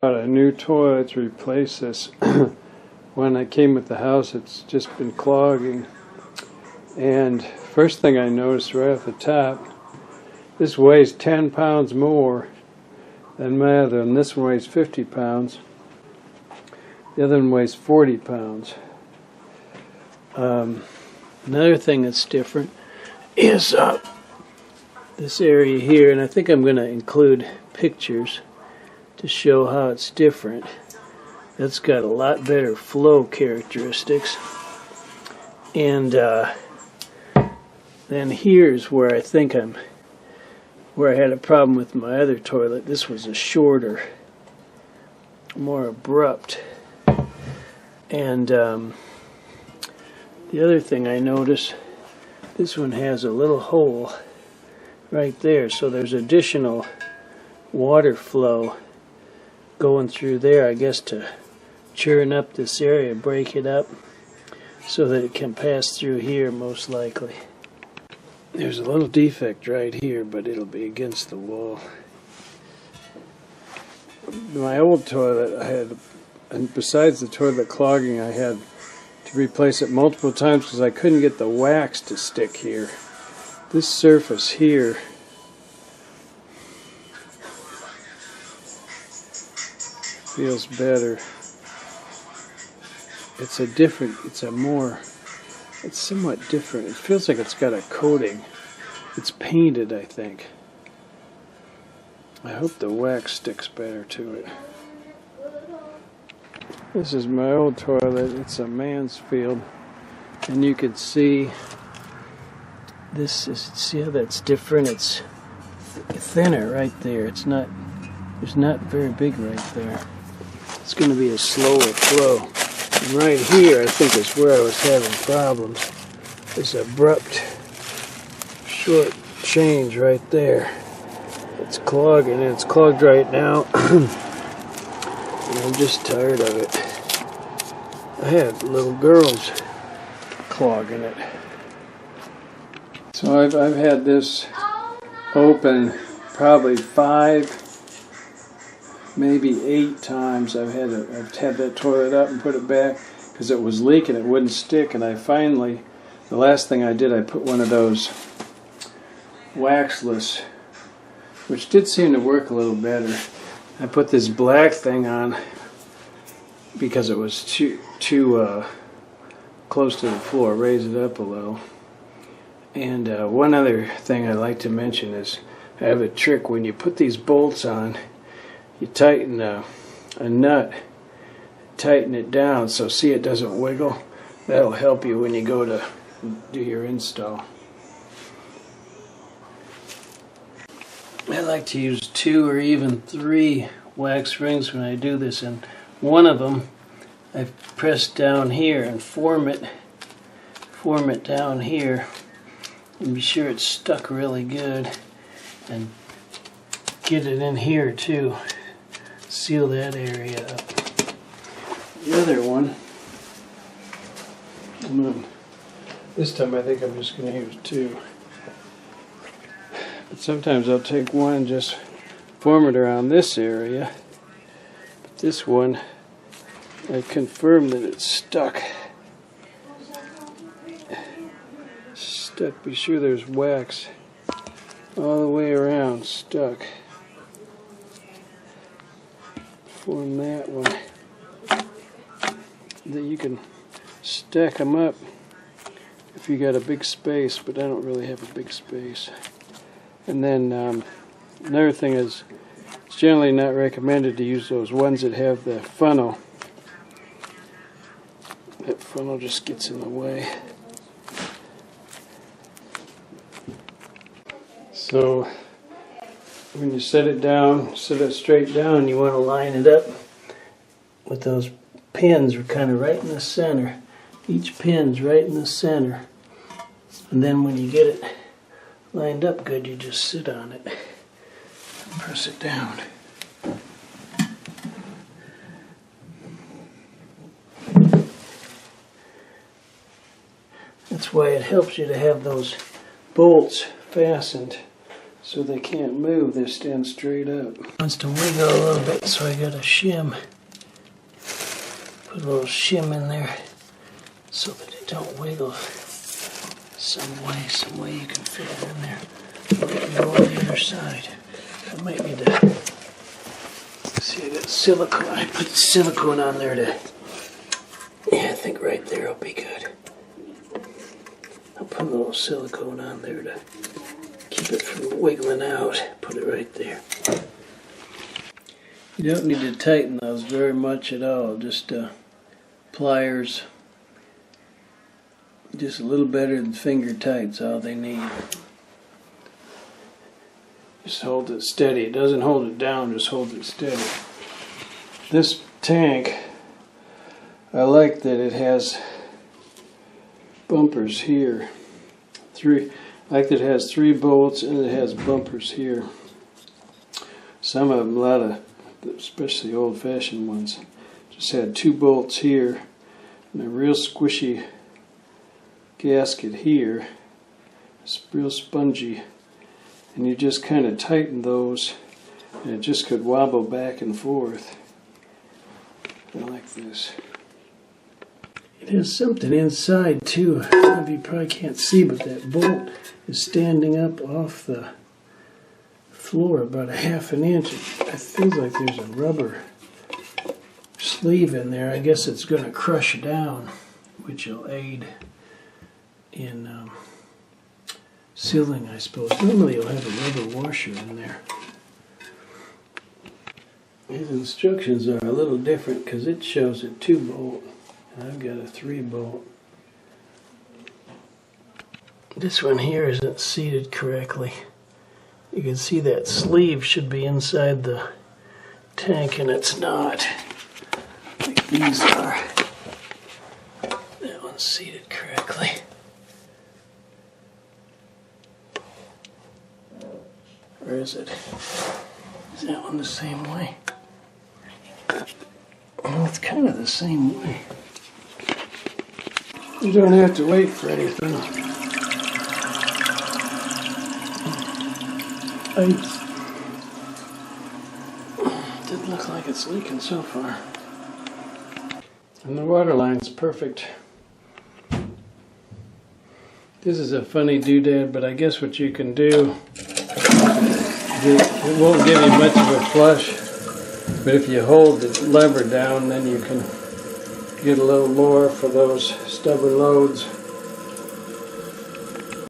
Got a new toilet to replace this. When I came with the house, it's just been clogging. And first thing I noticed right off the top, this weighs 10 pounds more than my other one. This one weighs 50 pounds. The other one weighs 40 pounds. Another thing that's different is this area here, and I think I'm going to include pictures to show how it's different. That's got a lot better flow characteristics. And then here's where I think where I had a problem with my other toilet. This was a shorter, more abrupt. And the other thing I noticed, this one has a little hole right there, so there's additional water flow going through there, I guess, to churn up this area, break it up so that it can pass through here most likely. There's a little defect right here, but it'll be against the wall. My old toilet, I had, and besides the toilet clogging, I had to replace it multiple times because I couldn't get the wax to stick here. This surface here feels better. It's somewhat different. It feels like it's got a coating. It's painted, I think. I hope the wax sticks better to it. This is my old toilet. It's a Mansfield, and you can see see how that's different. It's thinner right there. It's not very big right there. It's going to be a slower flow. And right here, I think, is where I was having problems. This abrupt, short change right there. It's clogging, and it's clogged right now. And I'm just tired of it. I had little girls clogging it. So I've had this open probably 5, maybe 8 times. I've had that toilet up and put it back because it was leaking. It wouldn't stick, and I finally, the last thing I did, I put one of those Waxless, which did seem to work a little better. I put this black thing on because it was too close to the floor. Raise it up a little. And one other thing I'd like to mention is I have a trick. When you put these bolts on, you tighten a nut, tighten it down so see it doesn't wiggle. That'll help you when you go to do your install. I like to use 2 or even 3 wax rings when I do this, and one of them I press down here and form it down here, and be sure it's stuck really good, and get it in here too. Seal that area up. The other one, this time I think I'm just going to use 2. But sometimes I'll take one and just form it around this area. But this one, I confirm that it's stuck. Stuck. Be sure there's wax all the way around, stuck. Form that one. That you can stack them up if you got a big space, but I don't really have a big space. And then another thing is, it's generally not recommended to use those ones that have the funnel. That funnel just gets in the way. So when you set it down, set it straight down, you want to line it up with those pins kind of right in the center. Each pin's right in the center. And then when you get it lined up good, you just sit on it and press it down. That's why it helps you to have those bolts fastened so they can't move, they stand straight up. Wants to wiggle a little bit, so I got a shim. Put a little shim in there so that it don't wiggle. Some way you can fit it in there. Or it can go on the other side. I might need to, see, I got silicone. I put silicone on there to, yeah, I think right there will be good. I'll put a little silicone on there to keep it from wiggling out. Put it right there. You don't need to tighten those very much at all. Just pliers. Just a little better than finger tight's all they need. Just hold it steady. It doesn't hold it down, just hold it steady. This tank, I like that it has bumpers here. I like that it has 3 bolts and it has bumpers here. Some of them, a lot of, especially old-fashioned ones, just had 2 bolts here and a real squishy gasket here. It's real spongy, and you just kind of tighten those and it just could wobble back and forth. I like this. It has something inside too. Some of you probably can't see, but that bolt is standing up off the floor about 1/2 inch. It feels like there's a rubber sleeve in there. I guess it's going to crush down, which will aid in sealing, I suppose. Normally you'll have a rubber washer in there. His instructions are a little different because it shows a 2-bolt and I've got a 3-bolt. This one here isn't seated correctly. You can see that sleeve should be inside the tank and it's not. Like these are. That one's seated correctly. Or is it? Is that one the same way? Well, it's kind of the same way. You don't have to wait for anything. Doesn't look like it's leaking so far. And the water line's perfect. This is a funny doodad, but I guess what you can do, it won't give you much of a flush, but if you hold the lever down, then you can get a little more for those stubborn loads.